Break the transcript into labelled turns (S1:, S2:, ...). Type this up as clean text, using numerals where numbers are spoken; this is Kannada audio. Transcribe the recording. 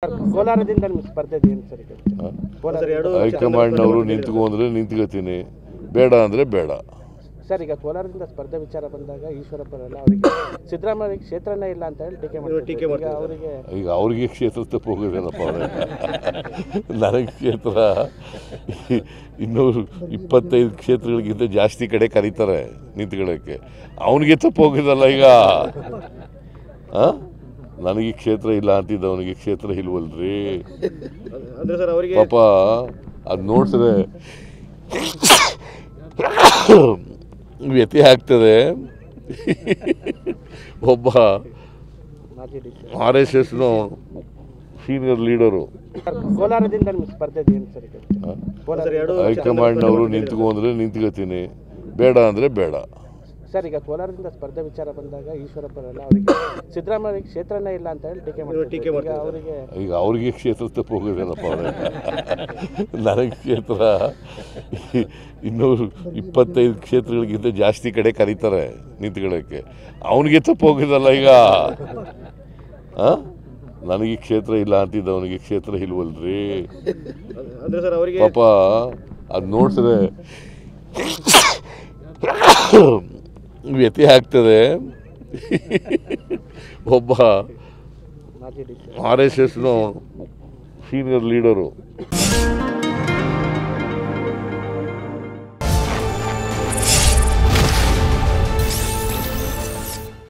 S1: ಕೋಲಾರದಿಂದ ನಿಮ್ಮ ಸ್ಪರ್ಧೆ ಏನು ಸರ್?
S2: ಹೈಕಮಾಂಡ್ನವರು ನಿಂತ್ಕೊಂಡ್ರೆ ನಿಂತ್ಕೋತೀನಿ, ಬೇಡ ಅಂದರೆ ಬೇಡ
S1: ಸರ್. ಈಗ ಕೋಲಾರದಿಂದ ಸ್ಪರ್ಧೆ ವಿಚಾರ ಬಂದಾಗ ಈಶ್ವರಪ್ಪರೆಲ್ಲ ಅವರಿಗೆ ಸಿದ್ದರಾಮಯ್ಯ ಕ್ಷೇತ್ರನೇ ಇಲ್ಲ ಅಂತ ಹೇಳಿ ಟೀಕೆ ಮಾಡ್ತಾರೆ. ಅವರಿಗೆ
S2: ಈಗ ಅವ್ರಿಗೆ ಕ್ಷೇತ್ರ ತಪ್ಪು ಹೋಗೋದೇನಪ್ಪ ಅವರೇ. ನನಗೆ ಕ್ಷೇತ್ರ 225 ಕ್ಷೇತ್ರಗಳಿಗಿಂತ ಜಾಸ್ತಿ ಕಡೆ ಕರೀತಾರೆ ನಿಂತ್ಕೊಳ್ಳೋಕ್ಕೆ. ಅವನಿಗೆ ತಪ್ಪು ಹೋಗಿದಲ್ಲ ಈಗ. ನನಗೆ ಕ್ಷೇತ್ರ ಇಲ್ಲ ಅಂತಿದ್ದ, ಅವನಿಗೆ ಕ್ಷೇತ್ರ ಇಲ್ವಲ್ರಿ ಪಾಪ. ಅದು ನೋಡ್ತಾರೆ ವ್ಯತ್ಯಯ ಆಗ್ತದೆ. ಒಬ್ಬ RSSನ ಸೀನಿಯರ್ ಲೀಡರು
S1: ಕೋಲಾರದಿಂದ ನಿಮ್ಮ ಸ್ಪರ್ಧೆ ಏನು ಸರ್?
S2: ಹೈಕಮಾಂಡ್ನವರು ನಿಂತ್ಕೊಂಡ್ರೆ ನಿಂತ್ಕೋತೀನಿ, ಬೇಡ ಅಂದರೆ ಬೇಡ
S1: ಸರ್. ಈಗ ಕೋಲಾರದಿಂದ ಸ್ಪರ್ಧೆ ವಿಚಾರ ಬಂದಾಗ ಈಶ್ವರಪ್ಪರೆಲ್ಲ ಅವರಿಗೆ ಸಿದ್ದರಾಮಯ್ಯ ಕ್ಷೇತ್ರನೇ ಇಲ್ಲ ಅಂತ ಹೇಳಿ ಟೀಕೆ ಮಾಡ್ತಾರೆ. ಅವರಿಗೆ
S2: ಈಗ ಅವ್ರಿಗೆ ಕ್ಷೇತ್ರ ತಪ್ಪು ಹೋಗೋದೇನಪ್ಪ ಅವರೇ. ನನಗೆ ಕ್ಷೇತ್ರ 225 ಕ್ಷೇತ್ರಗಳಿಗಿಂತ ಜಾಸ್ತಿ ಕಡೆ ಕರೀತಾರೆ ನಿಂತ್ಕೊಳ್ಳೋಕ್ಕೆ. ಅವನಿಗೆ ತಪ್ಪು ಹೋಗಿದಲ್ಲ ಈಗ. ನನಗೆ ಕ್ಷೇತ್ರ ಇಲ್ಲ ಅಂತಿದ್ದ, ಅವನಿಗೆ ಕ್ಷೇತ್ರ ಇಲ್ವಲ್ರಿ ಪಾಪ. ಅದು ನೋಡ್ತಾರೆ ವ್ಯತ್ಯಯ ಆಗ್ತದೆ. ಒಬ್ಬ RSSನ ಸೀನಿಯರ್ ಲೀಡರು